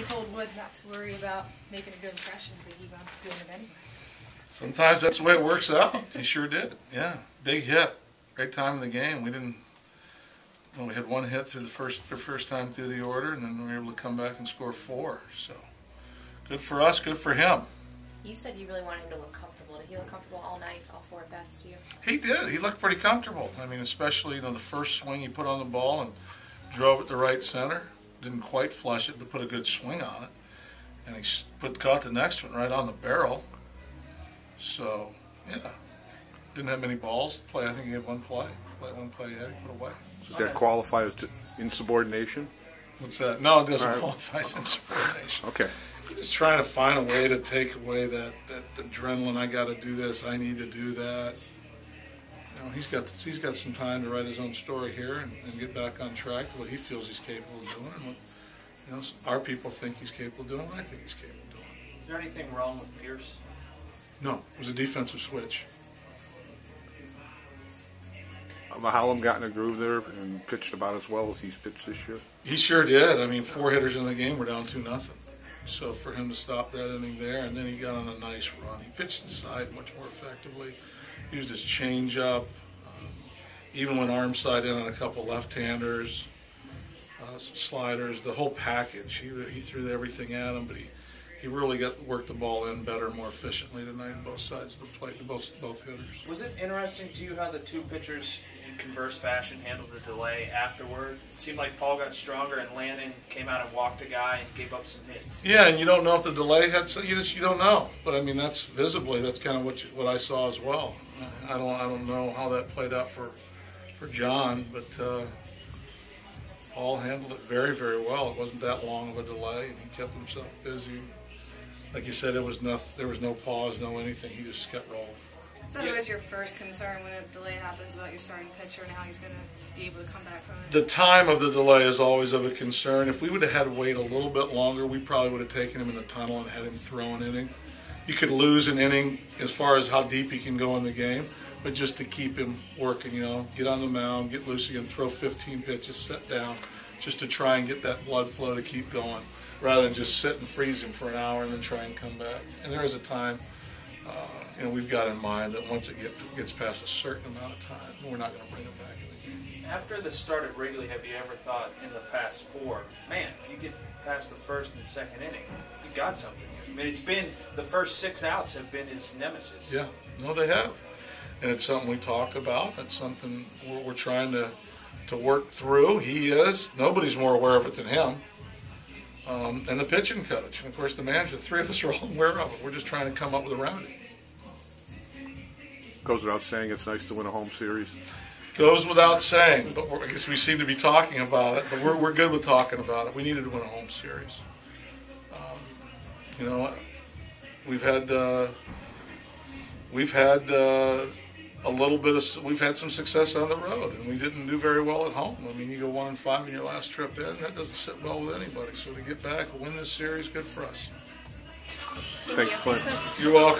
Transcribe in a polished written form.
We told Wood not to worry about making a good impression, but he wound up doing it anyway. Sometimes that's the way it works out. He sure did. Yeah, big hit. Great time in the game. We had one hit through the first time through the order, and then we were able to come back and score 4. So good for us, good for him. You said you really wanted him to look comfortable. Did he look comfortable all night, all 4 at-bats to you? He did. He looked pretty comfortable. I mean, especially the first swing he put on the ball and drove it to right center. Didn't quite flush it, but put a good swing on it. And he caught the next one right on the barrel. So, yeah. Didn't have many balls to play. I think he had one play. One play he had, he put away. Does that qualify as insubordination? What's that? No, it doesn't qualify as insubordination. Okay. He's just trying to find a way to take away that adrenaline. I got to do this. I need to do that. He's got some time to write his own story here and get back on track to what he feels he's capable of doing, and what our people think he's capable of doing, what I think he's capable of doing. Is there anything wrong with Pierce? No, it was a defensive switch. Mahallam got in a groove there and pitched about as well as he's pitched this year. He sure did. I mean, 4 hitters in the game were down 2-0. So for him to stop that inning there, and then he got on a nice run. He pitched inside much more effectively. Used his changeup. Even went arm side in on a couple left-handers, some sliders, the whole package. He threw everything at him, but he really worked the ball in better, more efficiently tonight on both sides of the plate, both hitters. Was it interesting to you how the 2 pitchers in converse fashion handled the delay afterward? It seemed like Paul got stronger and Landon came out and walked a guy and gave up some hits. Yeah, and you don't know if the delay had some, you don't know. But I mean, that's kind of what I saw as well. I don't know how that played out for John, but Paul handled it very, very well. It wasn't that long of a delay, and he kept himself busy. Like you said, there was no pause, no anything. He just kept rolling. Is that always your first concern when a delay happens about your starting pitcher and how he's going to be able to come back from it? The time of the delay is always of a concern. If we would have had to wait a little bit longer, we probably would have taken him in the tunnel and had him throw an inning. You could lose an inning as far as how deep he can go in the game, but just to keep him working, get on the mound, get loose again, throw 15 pitches, sit down, just to try and get that blood flow to keep going, rather than just sit and freeze him for an hour and then try and come back. And there is a time, we've got in mind that once it gets past a certain amount of time, we're not going to bring him back in the game. After the start at Wrigley, have you ever thought in the past 4, man, if you get past the first and second inning, you got something? I mean, it's been the first 6 outs have been his nemesis. Yeah, no, they have. And it's something we talked about. It's something we're trying to work through. He is. Nobody's more aware of it than him. And the pitching coach. And, of course, the manager. The 3 of us are all aware of it. We're just trying to come up with a remedy. Goes without saying it's nice to win a home series. Goes without saying. But I guess we seem to be talking about it. But we're good with talking about it. We needed to win a home series. We've had we've had some success on the road, and we didn't do very well at home. I mean, you go 1-5 in your last trip in, that doesn't sit well with anybody. So to get back and win this series, good for us. Thanks, Clint. You're welcome.